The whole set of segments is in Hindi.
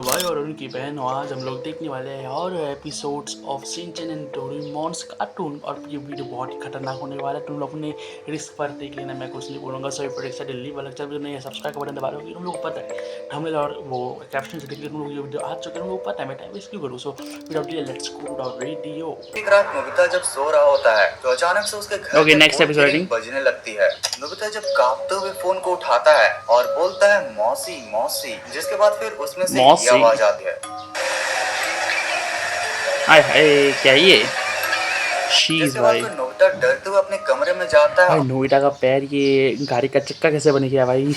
भाई और उनकी बहन आज हम लोग देखने वाले हैं और episodes of Shinchan and Doraemons cartoon. और ये वीडियो बहुत ही खतरनाक होने वाला है। तुम लोग अपने रिस्क पर देख लेना, मैं कुछ नहीं बोलूँगा। सभी प्रोडक्शन दिल्ली वाला चल नहीं है, सब्सक्राइब का बटन दबा रहे हो। तुम लोग को पता है हमें और वो कैप्शन से देख के तुम लोग ये वीडियो आ चुके हैं, तुम लोग पता है मैं टाइम वेस्ट क्यों करूँ। So video let's go to the video. एक रात नोबिता जब सो रहा होता है तो अचानक से उसके घर ओके, में नेक्स्ट फोन की एपिसोड रिंग बजने लगती है। नोबिता जब कांपते हुए फोन को उठाता है और बोलता है मौसी मौसी, जिसके बाद फिर उसमें से ये आवाज आती है। हाय हाय, क्या ये शीज जिसके बाद भाई। फिर नोबिता डरते हुए अपने कमरे में जाता भाई है नोबिता का पैर ये गाड़ी का चक्का कैसे बन गया भाई।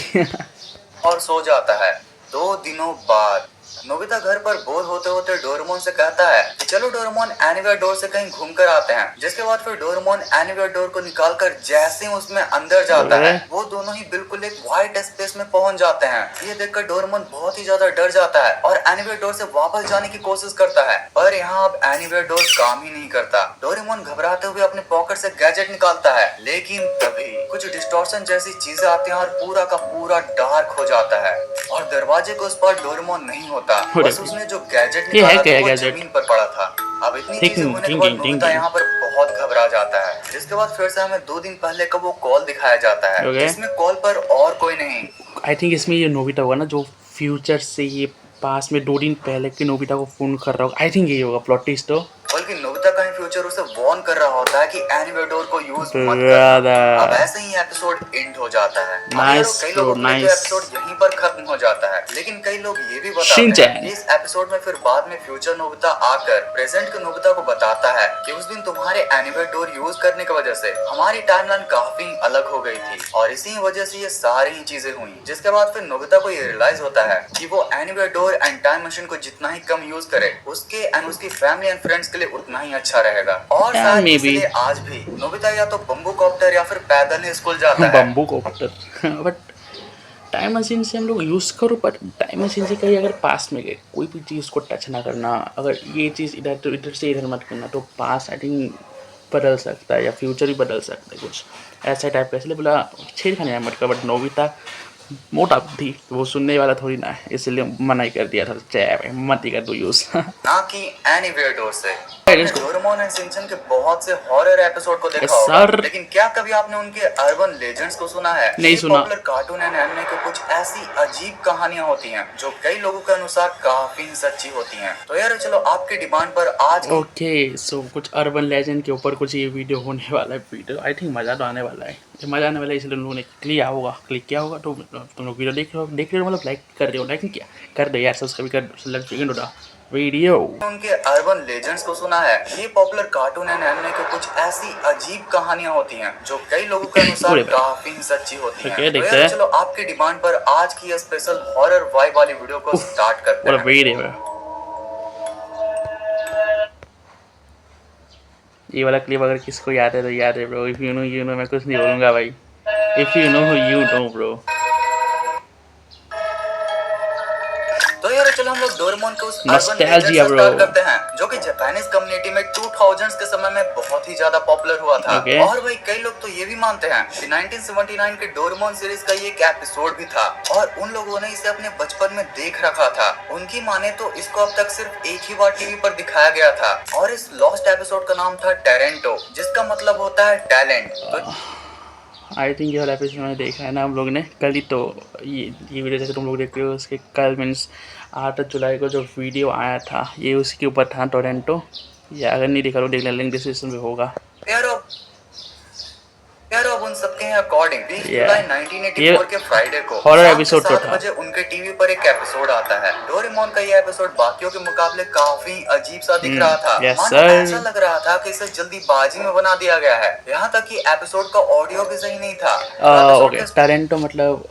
और सो जाता है। 2 दिनों बाद नोबिता घर पर बोर होते होते डोरेमोन से कहता है कि चलो डोरेमोन एनीवेयर डोर से कहीं घूम कर आते हैं। जिसके बाद फिर डोरेमोन एनीवेयर डोर को निकालकर जैसे ही उसमें अंदर जाता है वो दोनों ही बिल्कुल एक व्हाइट स्पेस में पहुंच जाते हैं। ये देखकर डोरेमोन बहुत ही ज्यादा डर जाता है और एनीवेयर डोर से वापस जाने की कोशिश करता है, पर यहाँ अब एनीवेयर डोर काम ही नहीं करता। डोरेमोन घबराते हुए अपने पॉकेट से गैजेट निकालता है, लेकिन तभी कुछ डिस्टॉर्शन जैसी चीजें आती हैं और पूरा का पूरा डार्क हो जाता है और दरवाजे के उस पर डोरेमोन नहीं होता। बस उसने जो गैजेट निकाला था वो जमीन पर पड़ा था। अब इतनी चीजें होने के बाद नोबिता यहाँ पर बहुत घबरा जाता है। जिसके बाद फिर से हमें 2 दिन पहले का वो कॉल दिखाया जाता है, जिसमें कॉल पर और कोई नहीं। आई थिंक इसमें ये नोबिता होगा ना, जो फ्यूचर से ये पास में 2 दिन पहले के नोबिता को फोन कर रहा होगा। आई थिंक यही होगा प्लॉट ट्विस्ट। तो बल्कि नोबिता का ही फ्यूचर उसे वार्न कर रहा होता है कि एनीवेयर डोर को यूज मत करना। अब ऐसे ही एपिसोड एंड हो जाता है। कई लोगों के लिए तो एपिसोड यहीं पर खत्म हो जाता है, लेकिन कई लोग ये भी बताते हैं कि इस एपिसोड में फिर बाद में फ्यूचर नोबिता आकर प्रेजेंट के नोबिता को बताता है कि उस दिन तुम्हारे एनीवेयर डोर यूज करने की वजह से हमारी टाइमलाइन काफी अलग हो गई थी और इसी वजह से ये सारी ही चीजें हुई। जिसके बाद फिर नोबिता को ये रियलाइज होता है कि वो anywhere door and time machine को जितना ही कम यूज करे उसके एंड उसकी फैमिली एंड फ्रेंड्स के लिए उतना ही अच्छा रहेगा। और शायद इसलिए आज भी नोबिता या तो बम्बू कॉप्टर या फिर पैदल ही स्कूल जाता है। Bamboo copter but time machine से हम लोग यूज़ करो, बट टाइम मशीन से कहीं अगर पास में गए कोई भी चीज़ को टच ना करना, अगर ये चीज़ इधर तो इधर से इधर मत करना, तो पास आई थिंक बदल सकता है या फ्यूचर भी बदल सकता है कुछ ऐसा टाइप का। इसलिए बोला छेड़खानी मत कर। बट नोबिता मोटा थी, वो सुनने वाला थोड़ी ना है, इसलिए मना ही कर दिया था, चाहे मत ही कर दो यूज। ना कि एनीवेयर डोर से। डोरेमोन एंड शिनचैन के बहुत से हॉरर एपिसोड को देखा होगा, लेकिन क्या कभी आपने उनके अर्बन लेजेंड्स को सुना है? नहीं सुना। पॉपुलर कार्टून एंड एनिमे के कुछ ऐसी अजीब कहानियां होती हैं जो कई लोगों के अनुसार काफी सच्ची होती हैं। तो यार चलो आपकी डिमांड पर आज ओके सो कुछ अर्बन लेजेंड के ऊपर कुछ ये वीडियो होने वाला है। वीडियो आई थिंक मज़ा तो आने वाला है, मज़ा आने वाला है, इसलिए लोगों ने क्लिक किया होगा। तो तुम लोग वीडियो देख रहे हो मतलब लाइक कर रहे हो, लाइक क्या कर दो यार, सब्सक्राइब कर वीडियो। उनके अर्बन लेजेंड्स को सुना है? ये पॉपुलर कार्टून एंड एनिमे के कुछ ऐसी अजीब कहानियां होती हैं जो कई लोगों के अनुसार काफी सच्ची होती हैं। तो यार चलो आपकी डिमांड पर आज की स्पेशल हॉरर वाइब वाली वीडियो को स्टार्ट करते हैं। ये वाला क्लिप अगर किसको याद है तो याद है ब्रो। इफ यू नो मैं कुछ नहीं बोलूँगा भाई। If you know bro. तो यार चलो हम लोग डोरेमोन के उस अर्बन लेजेंड से स्टार्ट करते हैं, जो कि जापानीज कम्युनिटी में 2000s के समय में बहुत ही ज्यादा पॉपुलर हुआ था। और भाई कई लोग तो ये भी मानते हैं कि 1979 के डोरेमोन सीरीज का ये एक एपिसोड भी था और उन लोगों ने इसे अपने बचपन में देख रखा था। उनकी माने तो इसको अब तक सिर्फ एक ही बार टीवी पर दिखाया गया था और इस लॉस्ट एपिसोड का नाम था टेरेंटो, जिसका मतलब होता है टैलेंट। आई थिंक ये वाला एपिसोड मैंने देखा है ना हम लोग ने कल ही। तो ये वीडियो जैसे तुम लोग देख रहे हो उसके कल मीन्स 8 जुलाई को जो वीडियो आया था ये उसके ऊपर था, टोरेंटो। या अगर नहीं देखा तो देख लें, लिंक डिस्क्रिप्शन में होगा। यार अब उन सबके अकॉर्डिंग 20 जुलाई 1984 के फ्राइडे को हॉरर एपिसोड तो 7 बजे उनके टीवी पर एक एपिसोड आता है। डोरेमोन का ये एपिसोड बाकियों के मुकाबले काफी अजीब सा दिख रहा था। ऐसा लग रहा था कि इसे जल्दीबाजी में बना दिया गया है। यहाँ तक कि एपिसोड का ऑडियो भी सही नहीं था। ओके टैलेंट मतलब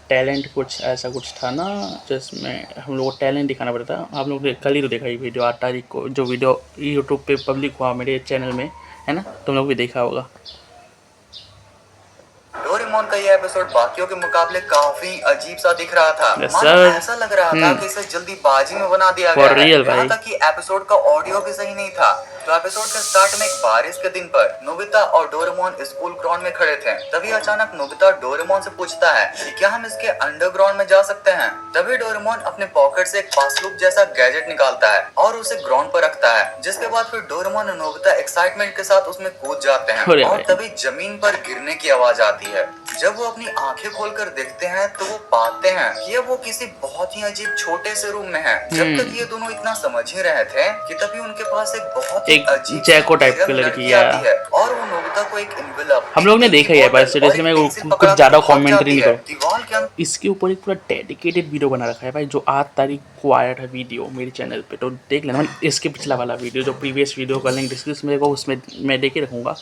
टैलेंट कुछ ऐसा कुछ था ना, जिसमें हम लोग को टैलेंट दिखाना पड़ता था। आप लोग कल ही तो देखा ये वीडियो 8 तारीख को, जो वीडियो यूट्यूब पे पब्लिक हुआ मेरे चैनल में, है ना, तुम लोग भी देखा होगा। डोरेमोन का ये एपिसोड बाकियों के मुकाबले काफी अजीब सा दिख रहा था। ऐसा लग रहा था कि इसे जल्दीबाजी में बना दिया गया है। यहाँ तक कि एपिसोड का ऑडियो भी सही नहीं था। तो एपिसोड के स्टार्ट में एक बारिश के दिन पर नोबिता और डोरेमोन स्कूल ग्राउंड में खड़े थे। तभी अचानक नोबिता डोरेमोन से पूछता है कि क्या हम इसके अंडरग्राउंड में जा सकते हैं। तभी डोरेमोन अपने पॉकेट से एक पासलूप जैसा गैजेट निकालता है और उसे ग्राउंड पर रखता है। जिसके बाद फिर डोरेमोन और नोबिता एक्साइटमेंट के साथ उसमें कूद जाते हैं अरे और भाई। तभी जमीन पर गिरने की आवाज आती है। जब वो अपनी आंखें खोलकर देखते हैं तो वो पाते हैं कि वो किसी बहुत ही अजीब छोटे से रूम में है। जब तक ये दोनों इतना समझ ही रहे थे कि तभी उनके पास एक बहुत ही एक अजीब जैको टाइप की यंग लड़की आती है। है और वो नोबिता को एक एनवेलप हम लोग ने देखा ही है पर सीरियसली मैं कुछ ज़्यादा कमेंट्री नहीं करूँ। दीवार के अंदर इसके ऊपर एक पूरा डेडिकेटेड वीडियो बना रखा है भाई, जो 8 तारीख को आया था वीडियो मेरे चैनल पे, तो देख लेना। मतलब इसके पिछला वाला वीडियो जो प्रीवियस वीडियो का लिंक डिस्क्रिप्शन में होगा उसमें मैं दे के रखूँगा।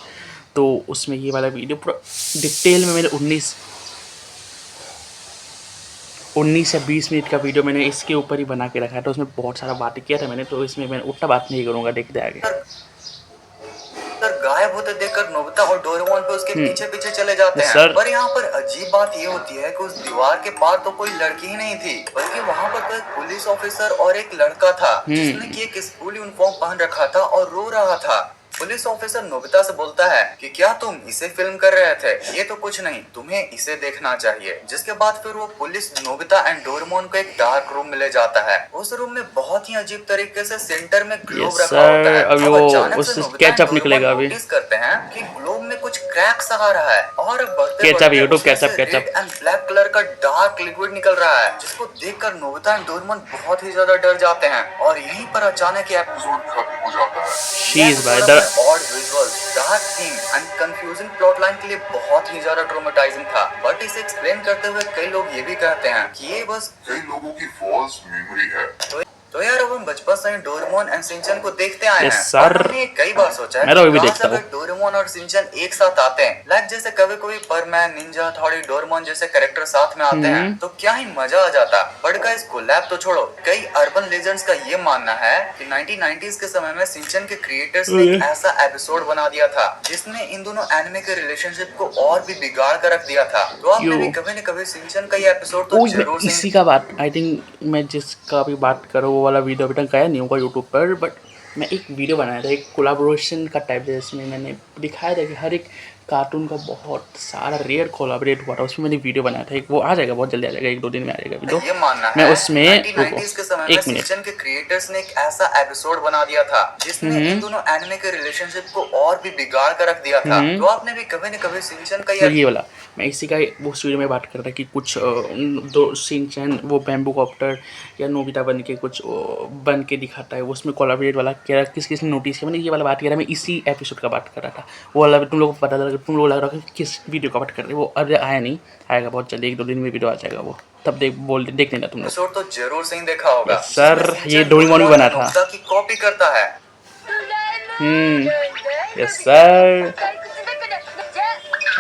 तो उसमें ये वाला वीडियो पूरा डिटेल में मैंने 19 या 20 मिनट का वीडियो मैंने इसके ऊपर ही बना के रखा है। तो उसमें बहुत सारा बातें किया था मैंने, तो इसमें मैं उतना बात नहीं करूँगा, देखते आगे। गायब होते देखकर नोबिता और डोरेमोन पे उसके पीछे पीछे चले जाते हैं। सर। पर यहाँ पर अजीब बात ये होती है कि उस दीवार के पार तो कोई लड़की ही नहीं थी, बल्कि वहाँ पर तो एक पुलिस ऑफिसर और एक लड़का था जिसने कि एक स्कूल यूनिफॉर्म पहन रखा था और रो रहा था। पुलिस ऑफिसर नोबिता से बोलता है कि क्या तुम इसे फिल्म कर रहे थे? ये तो कुछ नहीं, तुम्हें इसे देखना चाहिए। जिसके बाद फिर वो पुलिस नोबिता एंड डोरेमोन को एक डार्क रूम में ले जाता है। उस रूम में बहुत ही अजीब तरीके से सेंटर में ग्लोब रखा होता है। अभी अब वो अचानक से उससे नोबिता एंड कैचअप डोरेमोन निकलेगा अभी। नोटिस करते हैं कि ग्लोब में कुछ क्रैक्स आ रहा है और बढ़ते Ketchup, बढ़ते YouTube उसमें ketchup, से ketchup। Red and black colour का डार्क लिक्विड निकल रहा है, जिसको देखकर नोबिता एंड डोरेमोन बहुत ही ज्यादा डर जाते हैं। और यहीं पर अचानक ये एपिसोड खत्म हो जाता है। She's by the odd visuals, dark theme and confusing plot line के लिए बहुत ही ज्यादा ट्रॉमेटाइजिंग था। बट इसे एक्सप्लेन करते हुए कई लोग ये भी कहते हैं कि ये बस कई लोगों की फॉल्स मेमोरी है। तो यार अब हम बचपन से डोरेमोन एंड शिनचैन को देखते आए हैं और हमने कई बार सोचा है मैं तो अभी भी कि देखता काश अगर डोरेमोन और शिनचैन एक साथ आते हैं, लाइक जैसे कभी कभी परमैन, निंजा हथौड़ी, डोरेमोन जैसे कैरेक्टर साथ में आते हैं तो क्या ही मजा आ जाता। बट गाइस कोलैब तो छोड़ो, कई अर्बन लेजेंड्स का ये मानना है कि 1990s के समय में शिनचैन के क्रिएटर्स ने एक ऐसा एपिसोड बना दिया था जिसने इन दोनों एनिमे के रिलेशनशिप को और भी बिगाड़ कर रख दिया था। तो आपने भी कभी न कभी शिनचैन का ये एपिसोड तो जरूर इसी का बात, आई थिंक मैं जिसका भी बात करूँ वो वाला वीडियो अभी तक गया नहीं होगा यूट्यूब पर, बट मैं एक वीडियो बनाया था, एक कोलाब्रेशन का टाइप, जिसमें मैंने दिखाया था कि हर एक कार्टून का बहुत सारा रेयर कोलाबरेट हुआ था। उसमें मैंने वीडियो बनाया था, एक वो आ जाएगा, बहुत जल्दी आ जाएगा, 1-2 दिन में आ जाएगा वीडियो। ये मानना मैं है उसमें 1990s के समय में 1 मिनट शिनचैन के क्रिएटर्स ने एक ऐसा एपिसोड बना दिया था जिसने इन दोनों एनिमे के रिलेशनशिप को और भी बिगाड़ कर रख दिया था। तो आपने भी कभी न कभी शिनचैन का ये वाला, मैं इसी का वो वीडियो में बात कर रहा था कि कुछ दो शिनचैन वो बैम्बू कॉप्टर या नोबिता बन के कुछ बन के दिखाता है, उसमें कोलाबरेट वाला क्या किस किस ने नोटिस किया। मैंने ये वाला बात किया, मैं इसी एपिसोड का बात कर रहा था। वो वाला तुम लोग को पता लगा, तुम लोग लग रहा है किस वीडियो का बात कर रहे हो। वो अभी आया नहीं, आएगा बहुत जल्दी, 1-2 दिन में वीडियो आ जाएगा वो, तब देख लेना तुम लोग। एपिसोड तो जरूर से ही देखा होगा। सर ये डोरेमोन भी बना था। की कॉपी करता है। यस सर,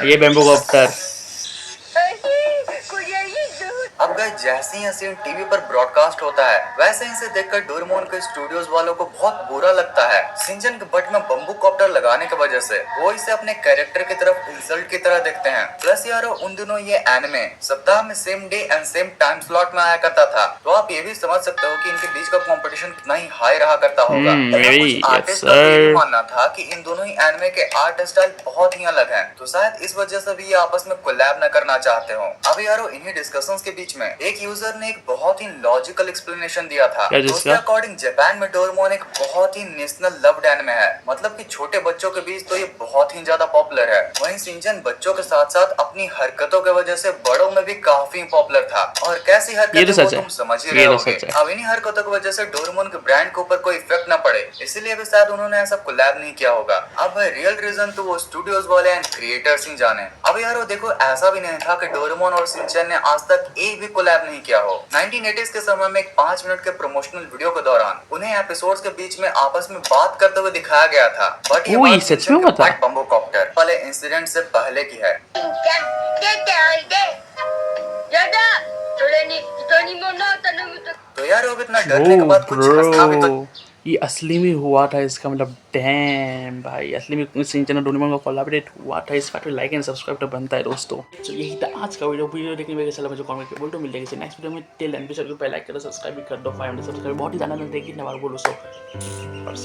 ये बैम्बू कॉप्टर। अब गाइस जैसे ही सीन टीवी पर ब्रॉडकास्ट होता है वैसे ही इसे देखकर डोरेमोन के स्टूडियोज वालों को बहुत बुरा लगता है। शिनचैन के बट में बम्बू कॉप्टर लगाने की वजह से वो इसे अपने कैरेक्टर की तरफ इंसल्ट की तरह देखते हैं। प्लस यारो उन दिनों ये एनिमे सप्ताह में same day and same time slot में आया करता था, तो आप ये भी समझ सकते हो कि इनके बीच का कंपटीशन कितना ही हाई रहा करता होगा। कुछ आर्टिस्ट का ये भी मानना था कि इन दोनों ही एनिमे के आर्ट स्टाइल बहुत ही अलग हैं, तो शायद इस वजह से भी ये आपस में कोलैब न करना चाहते हो। अब यारो इन्हीं डिस्कशंस के बीच में एक यूजर ने एक बहुत ही लॉजिकल एक्सप्लेनेशन दिया था। तो उसके अकॉर्डिंग जापान में डोरेमोन एक बहुत ही नेशनल लव्ड एनिमे है, मतलब कि छोटे बच्चों के बीच तो ये बहुत ही ज्यादा पॉपुलर है। वहीं शिनचैन बच्चों के साथ साथ अपनी हरकतों की वजह से बड़ों में भी काफी पॉपुलर था। और कैसी हरकतें वो तुम समझ ही रहे होगे। अब इन्हीं हरकतों की वजह से डोरेमोन के ब्रांड के ऊपर कोई इफेक्ट न पड़े, इसीलिए भी शायद उन्होंने ऐसा कोलैब नहीं किया होगा। अब रियल रीजन तो वो स्टूडियोज वाले एंड क्रिएटर्स ही जाने। अब यारो देखो ऐसा भी नहीं था कि डोरेमोन और शिनचैन ने आज तक एक भी कोलैब नहीं किया हो। 1980s के समय में एक 5 मिनट के प्रमोशनल वीडियो के दौरान उन्हें एपिसोड्स के बीच में आपस में बात करते हुए दिखाया गया था। बट ये बात सच में हुआ था? बम्बू कॉप्टर वाले इंसिडेंट से पहले की है। तो यार अब इतना डरने के बाद कुछ हंसना भी तो ये असली में हुआ था इसका मतलब डैम भाई, असली में शिनचैन और डोरेमोन का कोलैबोरेट हुआ था। इस बात पे लाइक एंड सब्सक्राइब तो बनता है दोस्तों। तो यही था आज का वीडियो देखने में कैसा लगा मुझे कमेंट करके बोल। तो मिलते हैं नेक्स्ट वीडियो में। टिल देन भी पहले लाइक करो, सब्सक्राइब भी कर दो। 500 सब्सक्राइब बहुत ही ज़्यादा देखिए, कितने बार बोलो सो। पर